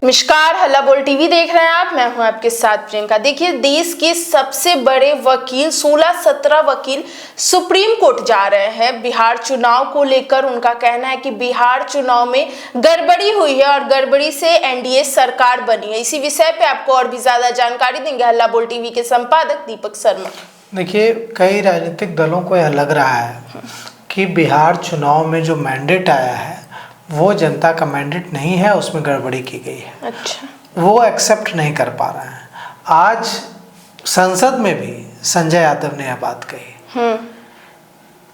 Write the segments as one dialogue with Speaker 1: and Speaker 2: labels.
Speaker 1: नमस्कार, हल्ला बोल टीवी देख रहे हैं आप। मैं हूं आपके साथ प्रियंका। देखिए, देश के सबसे बड़े वकील 16-17 वकील सुप्रीम कोर्ट जा रहे हैं बिहार चुनाव को लेकर। उनका कहना है कि बिहार चुनाव में गड़बड़ी हुई है और गड़बड़ी से एनडीए सरकार बनी है। इसी विषय पे आपको और भी ज्यादा जानकारी देंगे हल्ला बोल टीवी के संपादक दीपक शर्मा।
Speaker 2: देखिए, कई राजनीतिक दलों को यह लग रहा है कि बिहार चुनाव में जो मैंडेट आया है वो जनता का मैंडेट नहीं है, उसमें गड़बड़ी की गई है।
Speaker 1: अच्छा, वो
Speaker 2: एक्सेप्ट नहीं कर पा रहे हैं। आज संसद में भी संजय यादव ने यह बात कही,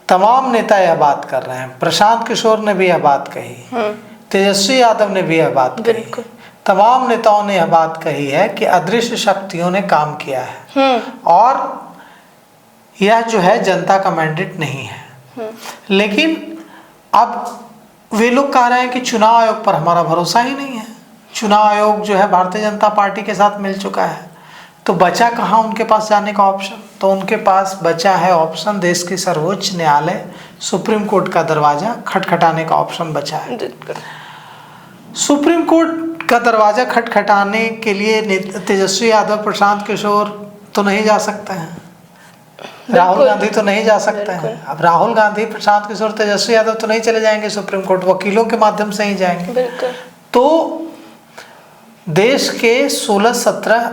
Speaker 2: तमाम नेता यह बात कर रहे हैं, प्रशांत किशोर ने भी यह बात कही, तेजस्वी यादव ने भी यह बात कही, तमाम नेताओं ने यह बात कही है कि अदृश्य शक्तियों ने काम किया है और यह जो है जनता का मैंडेट नहीं है। लेकिन अब वे लोग कह रहे हैं कि चुनाव आयोग पर हमारा भरोसा ही नहीं है। चुनाव आयोग जो है भारतीय जनता पार्टी के साथ मिल चुका है, तो बचा कहाँ उनके पास जाने का ऑप्शन? तो उनके पास बचा है ऑप्शन देश की सर्वोच्च न्यायालय सुप्रीम कोर्ट का दरवाजा खटखटाने का ऑप्शन बचा है। सुप्रीम कोर्ट का दरवाजा खटखटाने के लिए तेजस्वी यादव, प्रशांत किशोर तो नहीं जा सकते हैं, राहुल गांधी तो नहीं जा सकते हैं। अब राहुल गांधी, प्रशांत किशोर, तेजस्वी यादव तो नहीं चले जाएंगे सुप्रीम कोर्ट, वकीलों के माध्यम से ही जाएंगे। तो देश के 16-17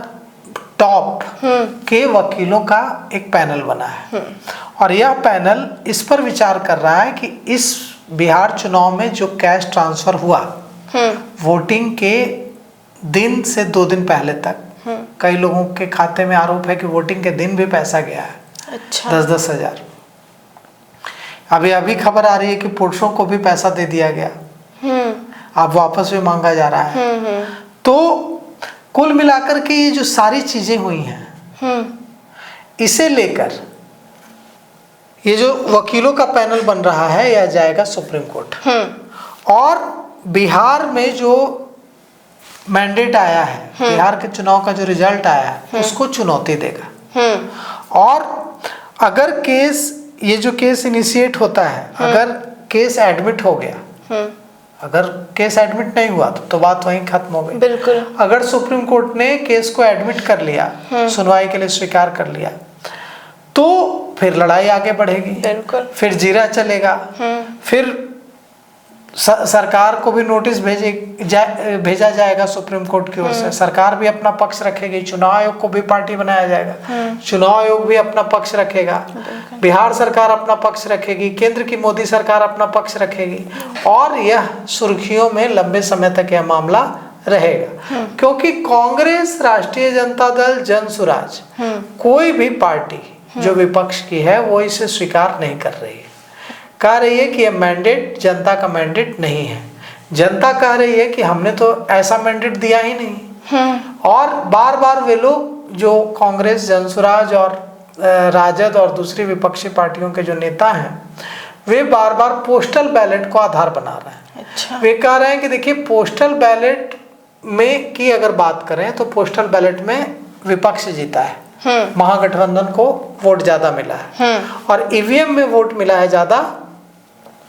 Speaker 2: टॉप के वकीलों का एक पैनल बना है और यह पैनल इस पर विचार कर रहा है कि इस बिहार चुनाव में जो कैश ट्रांसफर हुआ वोटिंग के दिन से 2 दिन पहले तक, कई लोगों के खाते में आरोप है कि वोटिंग के दिन भी पैसा गया है। अच्छा। 10-10 हजार। अभी खबर आ रही है कि पुरुषों को भी पैसा दे दिया गया, अब वापस भी मांगा जा रहा है। तो कुल मिलाकर के ये जो सारी चीजें हुई हैं, इसे लेकर ये जो वकीलों का पैनल बन रहा है यह जाएगा सुप्रीम कोर्ट और बिहार में जो मैंडेट आया है, बिहार के चुनाव का जो रिजल्ट आया है उसको चुनौती देगा। और अगर ये जो केस इनिशिएट होता है, अगर केस एडमिट हो गया, अगर केस एडमिट नहीं हुआ तो बात वहीं खत्म हो गई। बिल्कुल। अगर सुप्रीम कोर्ट ने केस को एडमिट कर लिया, सुनवाई के लिए स्वीकार कर लिया, तो फिर लड़ाई आगे बढ़ेगी। बिल्कुल। फिर जीरा चलेगा, फिर सरकार को भी नोटिस भेजा जाएगा सुप्रीम कोर्ट की ओर से। सरकार भी अपना पक्ष रखेगी, चुनाव आयोग को भी पार्टी बनाया जाएगा, चुनाव आयोग भी अपना पक्ष रखेगा, बिहार सरकार अपना पक्ष रखेगी, केंद्र की मोदी सरकार अपना पक्ष रखेगी और यह सुर्खियों में लंबे समय तक यह मामला रहेगा। क्योंकि कांग्रेस, राष्ट्रीय जनता दल, जनसुराज, कोई भी पार्टी जो विपक्ष की है वो इसे स्वीकार नहीं कर रही है। कह रही है कि यह मैंडेट जनता का मैंडेट नहीं है। जनता कह रही है कि हमने तो ऐसा मैंडेट दिया ही नहीं। और बार बार वे लोग जो कांग्रेस, जनसुराज और राजद और दूसरी विपक्षी पार्टियों के जो नेता हैं, वे बार बार पोस्टल बैलेट को आधार बना रहे हैं। अच्छा। वे कह रहे हैं कि देखिए, पोस्टल बैलेट में की अगर बात करें तो पोस्टल बैलेट में विपक्ष जीता है, महागठबंधन को वोट ज्यादा मिला है और ईवीएम में वोट मिला है ज्यादा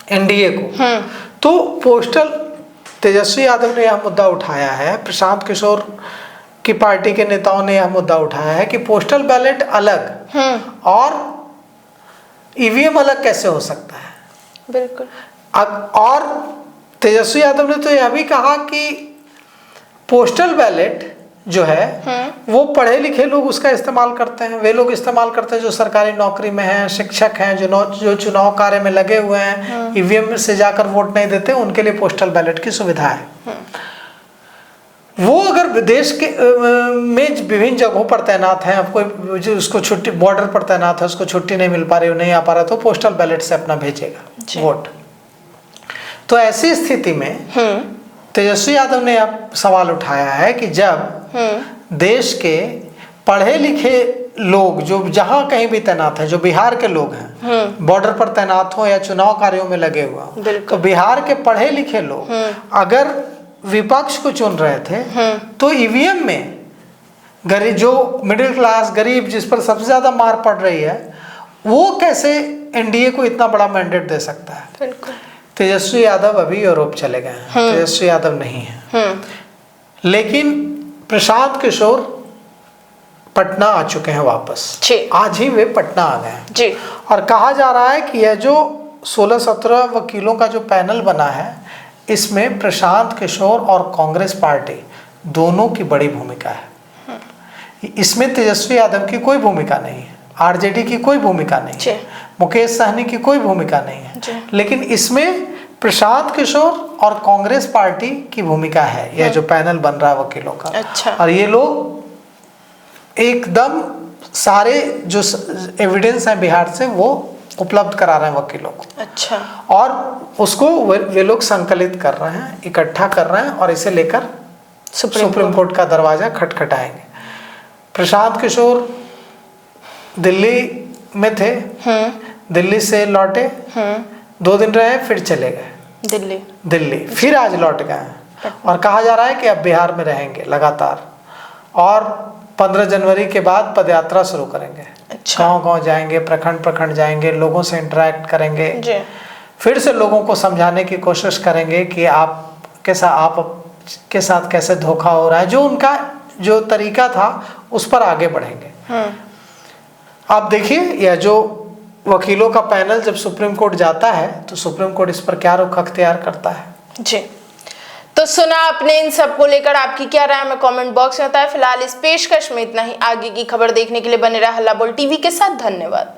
Speaker 2: एनडीए को। तो पोस्टल, तेजस्वी यादव ने यह मुद्दा उठाया है, प्रशांत किशोर की पार्टी के नेताओं ने यह मुद्दा उठाया है कि पोस्टल बैलेट अलग और ईवीएम अलग कैसे हो सकता है। बिल्कुल। और तेजस्वी यादव ने तो यह भी कहा कि पोस्टल बैलेट जो है वो पढ़े लिखे लोग उसका इस्तेमाल करते हैं, वे लोग इस्तेमाल करते हैं जो सरकारी नौकरी में हैं, शिक्षक हैं, जो चुनाव कार्य में लगे हुए हैं, ईवीएम से जाकर वोट नहीं देते, उनके लिए पोस्टल बैलेट की सुविधा है। वो अगर देश के में विभिन्न जगहों पर तैनात हैं, अब कोई जो उसको छुट्टी, बॉर्डर पर तैनात है, उसको छुट्टी नहीं मिल पा रही, नहीं आ पा रहा, तो पोस्टल बैलेट से अपना भेजेगा वोट। तो ऐसी स्थिति में तेजस्वी यादव ने अब सवाल उठाया है कि जब देश के पढ़े लिखे लोग जो जहां कहीं भी तैनात है, जो बिहार के लोग हैं, बॉर्डर पर तैनात हो या चुनाव कार्यों में लगे हुआ, तो बिहार के पढ़े लिखे लोग अगर विपक्ष को चुन रहे थे तो ईवीएम में गरीब, जो मिडिल क्लास गरीब, जिस पर सबसे ज्यादा मार पड़ रही है, वो कैसे एनडीए को इतना बड़ा मैंडेट दे सकता है। तेजस्वी यादव अभी यूरोप चले गए हैं, तेजस्वी यादव नहीं है। लेकिन प्रशांत किशोर पटना आ चुके हैं वापस। आज ही वे पटना आ गए हैं
Speaker 1: जी।
Speaker 2: और कहा जा रहा है कि यह जो 16-17 वकीलों का जो पैनल बना है, इसमें प्रशांत किशोर और कांग्रेस पार्टी दोनों की बड़ी भूमिका है। इसमें तेजस्वी यादव की कोई भूमिका नहीं है, आरजेडी की कोई भूमिका नहीं है, मुकेश सहनी की कोई भूमिका नहीं है, लेकिन इसमें प्रशांत किशोर और कांग्रेस पार्टी की भूमिका है, यह जो पैनल बन रहा है वकीलों का।
Speaker 1: अच्छा।
Speaker 2: और ये लोग एकदम सारे जो एविडेंस है बिहार से वो उपलब्ध करा रहे हैं वकीलों को।
Speaker 1: अच्छा।
Speaker 2: और उसको वे लोग संकलित कर रहे हैं, इकट्ठा कर रहे हैं और इसे लेकर सुप्रीम कोर्ट का दरवाजा खटखटाएंगे। प्रशांत किशोर दिल्ली में थे, दिल्ली से लौटे, 2 दिन रहे, फिर चले गए दिल्ली, फिर आज लौट गए और कहा जा रहा है कि अब बिहार में रहेंगे लगातार और 15 जनवरी के बाद पदयात्रा शुरू करेंगे।
Speaker 1: अच्छा।
Speaker 2: गाँव-गाँव जाएंगे, प्रखंड जाएंगे, लोगों से इंटरेक्ट करेंगे, फिर से लोगों को समझाने की कोशिश करेंगे कि आपके साथ कैसे धोखा हो रहा है। जो उनका जो तरीका था उस पर आगे बढ़ेंगे। आप देखिए, यह जो वकीलों का पैनल जब सुप्रीम कोर्ट जाता है तो सुप्रीम कोर्ट इस पर क्या रुख अख्तियार करता है।
Speaker 1: जी, तो सुना आपने इन सब को लेकर आपकी क्या राय हमें कमेंट बॉक्स में बताएं। फिलहाल इस पेशकश में इतना ही। आगे की खबर देखने के लिए बने रहा हल्ला बोल टीवी के साथ। धन्यवाद।